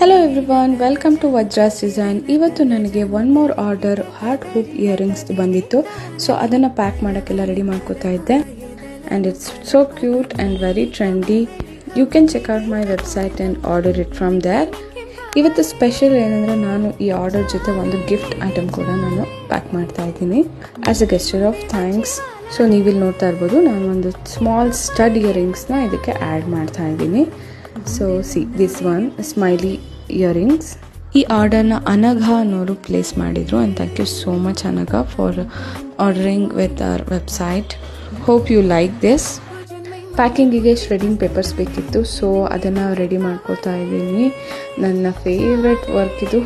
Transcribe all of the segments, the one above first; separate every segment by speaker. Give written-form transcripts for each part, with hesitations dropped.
Speaker 1: Hello everyone, welcome to Vajra's design. ಇವತ್ತು ನನಗೆ one more order heart hook earrings ಬಂದಿತ್ತು. So ಅದನ್ನು ಪ್ಯಾಕ್ ಮಾಡೋಕ್ಕೆಲ್ಲ ರೆಡಿ ಮಾಡ್ಕೋತಾ ಇದ್ದೆ. And it's so cute and very trendy. You can check out my website and order it from there. ಇವತ್ತು special ಏನಂದರೆ ನಾನು ಈ ಆರ್ಡರ್ ಜೊತೆ ಒಂದು ಗಿಫ್ಟ್ ಐಟಮ್ ಕೂಡ ನಾನು ಪ್ಯಾಕ್ ಮಾಡ್ತಾ ಇದ್ದೀನಿ as a gesture of thanks. So ನೀವಿಲ್ಲಿ ನೋಡ್ತಾ ಇರ್ಬೋದು, ನಾನು ಒಂದು ಸ್ಮಾಲ್ ಸ್ಟಡ್ ಇಯರಿಂಗ್ಸ್ನ ಇದಕ್ಕೆ ಆ್ಯಡ್ ಮಾಡ್ತಾ ಇದ್ದೀನಿ. So see this one smiley earrings. ಈ ಆರ್ಡರ್ನ ಅನಘ ಅನ್ನೋರು ಪ್ಲೇಸ್ ಮಾಡಿದರು. And thank you so much Anagha for ordering with our website. Hope you like this. ಪ್ಯಾಕಿಂಗಿಗೆ ಶ್ರೆಡಿಂಗ್ ಪೇಪರ್ಸ್ ಬೇಕಿತ್ತು, ಸೊ ಅದನ್ನು ರೆಡಿ ಮಾಡ್ಕೋತಾ ಇದ್ದೀನಿ. ನನ್ನ ಫೇವ್ರೆಟ್ ವರ್ಕ್ ಇದು.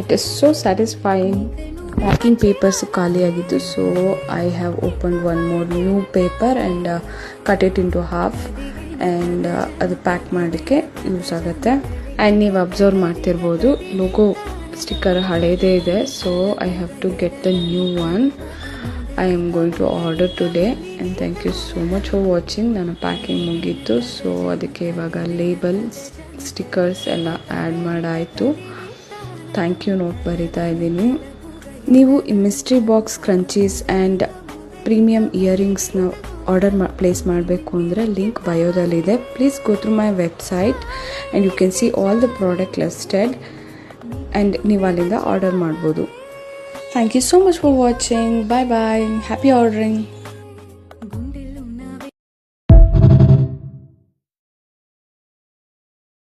Speaker 1: It is so satisfying. Packing papers ಖಾಲಿಯಾಗಿತ್ತು, so I have opened one more new paper and cut it into half. And ಅದು pack ಮಾಡೋಕ್ಕೆ ಯೂಸ್ ಆಗುತ್ತೆ. ಆ್ಯಂಡ್ ನೀವು ಅಬ್ಸರ್ವ್ ಮಾಡ್ತಿರ್ಬೋದು, ಲೋಗೋ ಸ್ಟಿಕ್ಕರ್ ಹಳೇದೇ ಇದೆ. So I have to get the new one. I am going to order today. And thank you so much for watching. ನನ್ನ packing ಮುಗೀತು. So ಅದಕ್ಕೆ ಇವಾಗ ಲೇಬಲ್, ಸ್ಟಿಕ್ಕರ್ಸ್ ಎಲ್ಲ ಆ್ಯಡ್ ಮಾಡಾಯಿತು. ಥ್ಯಾಂಕ್ ಯು ನೋಟ್ ಬರಿತಾ ಇದ್ದೀನಿ. ನೀವು ಈ mystery box crunchies and premium ಇಯರಿಂಗ್ಸ್ನ ಆರ್ಡರ್ ಪ್ಲೇಸ್ ಮಾಡಬೇಕು ಅಂದರೆ ಲಿಂಕ್ ಬಯೋದಲ್ಲಿದೆ. Please go through my website and you can see all the product listed and ನೀವು ಅಲ್ಲಿಂದ ಆರ್ಡರ್ ಮಾಡ್ಬೋದು. Thank you so much for watching. Bye bye. Happy ordering.